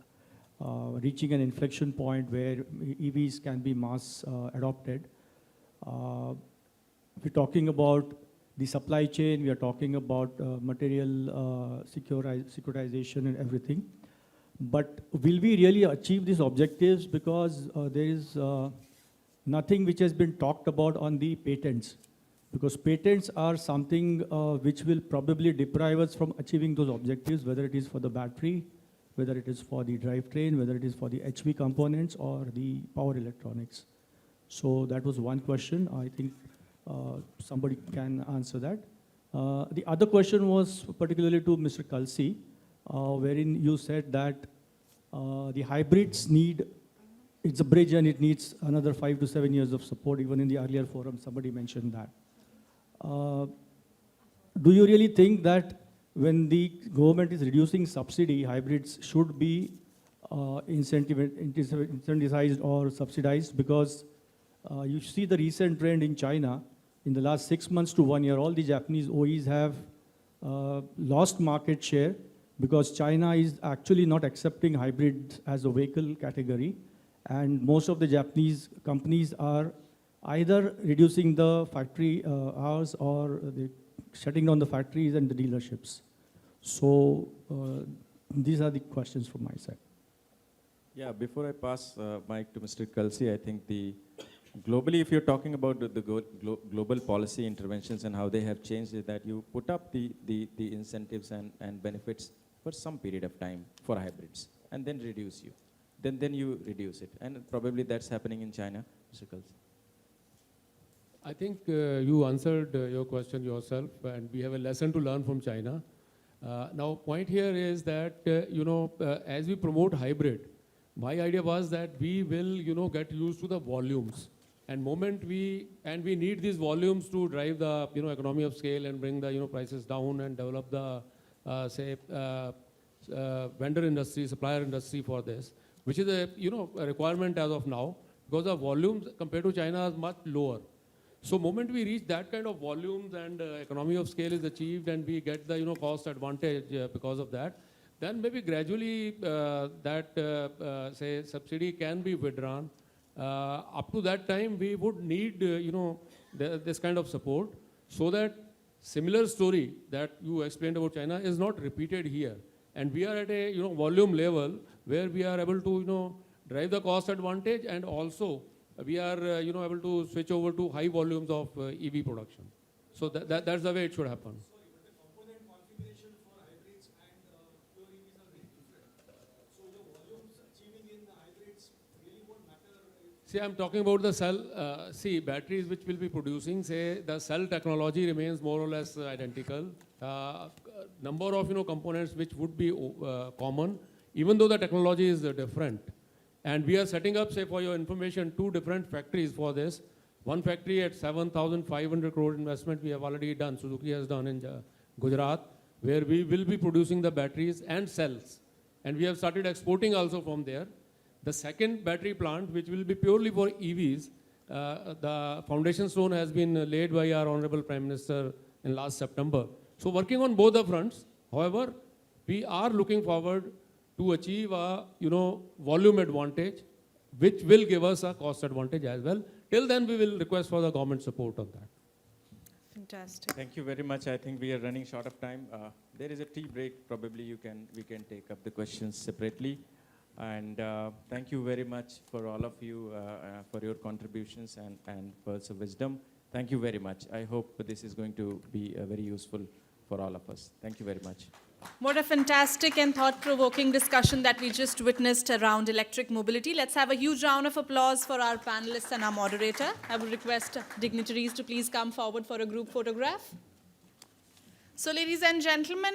Speaker 11: reaching an inflection point where EVs can be mass adopted, we're talking about the supply chain, we are talking about material securitization and everything. But will we really achieve these objectives? Because there is nothing which has been talked about on the patents. Because patents are something which will probably deprive us from achieving those objectives, whether it is for the battery, whether it is for the drivetrain, whether it is for the HV components or the power electronics. So that was one question. I think somebody can answer that. The other question was particularly to Mr. Kalsi, wherein you said that the hybrids need, it's a bridge and it needs another 5 to 7 years of support. Even in the earlier forum, somebody mentioned that. Do you really think that when the government is reducing subsidy, hybrids should be incentivized or subsidized? Because you see the recent trend in China, in the last 6 months to 1 year, all the Japanese OEs have lost market share because China is actually not accepting hybrid as a vehicle category. And most of the Japanese companies are either reducing the factory hours or shutting down the factories and the dealerships. So these are the questions from my side.
Speaker 2: Yeah, before I pass mic to Mr. Kalsi, I think globally, if you're talking about the global policy interventions and how they have changed, is that you put up the incentives and benefits for some period of time for hybrids and then reduce you. Then you reduce it. And probably that's happening in China. Mr. Kalsi.
Speaker 4: I think you answered your question yourself, and we have a lesson to learn from China. Now, point here is that, as we promote hybrid, my idea was that we will, get used to the volumes. And moment we need these volumes to drive the, economy of scale and bring the, prices down and develop the, vendor industry, supplier industry for this, which is a, a requirement as of now, because the volumes compared to China is much lower. So moment we reach that kind of volumes and economy of scale is achieved and we get the, cost advantage because of that, then maybe gradually say subsidy can be withdrawn. Up to that time, we would need, this kind of support so that similar story that you explained about China is not repeated here. And we are at a, volume level where we are able to, drive the cost advantage, and also we are able to switch over to high volumes of EV production. So that's the way it should happen. See, I'm talking about the cell. Batteries which will be producing, say, the cell technology remains more or less identical. Number of components which would be common, even though the technology is different. And we are setting up, say, for your information, 2 different factories for this. One factory at 7,500 crore investment we have already done. Suzuki has done in Gujarat, where we will be producing the batteries and cells. And we have started exporting also from there. The second battery plant, which will be purely for EVs, the foundation stone has been laid by our Honorable Prime Minister in last September. So working on both the fronts, however, we are looking forward to achieve a volume advantage, which will give us a cost advantage as well. Till then, we will request for the government support on that.
Speaker 1: Fantastic.
Speaker 2: Thank you very much. I think we are running short of time. There is a tea break. Probably we can take up the questions separately. And thank you very much for all of you for your contributions and pearls of wisdom. Thank you very much. I hope this is going to be very useful for all of us. Thank you very much.
Speaker 1: What a fantastic and thought-provoking discussion that we just witnessed around electric mobility. Let's have a huge round of applause for our panelists and our moderator. I would request dignitaries to please come forward for a group photograph. So, ladies and gentlemen,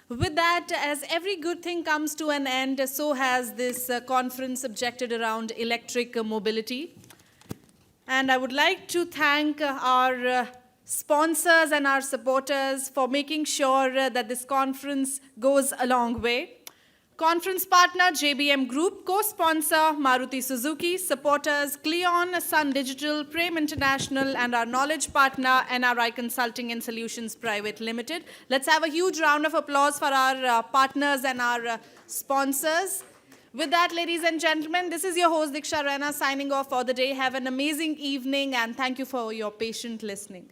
Speaker 1: with that, as every good thing comes to an end, so has this conference subjected around electric mobility. And I would like to thank our sponsors and our supporters for making sure that this conference goes a long way. Conference partner, JBM Group, co-sponsor, Marutisuzuki, supporters, Cleon, Sun Digital, Prem International, and our knowledge partner, NRI Consulting and Solutions Private Limited. Let's have a huge round of applause for our partners and our sponsors. With that, ladies and gentlemen, this is your host, Diksha Raina, signing off for the day. Have an amazing evening, and thank you for your patient listening.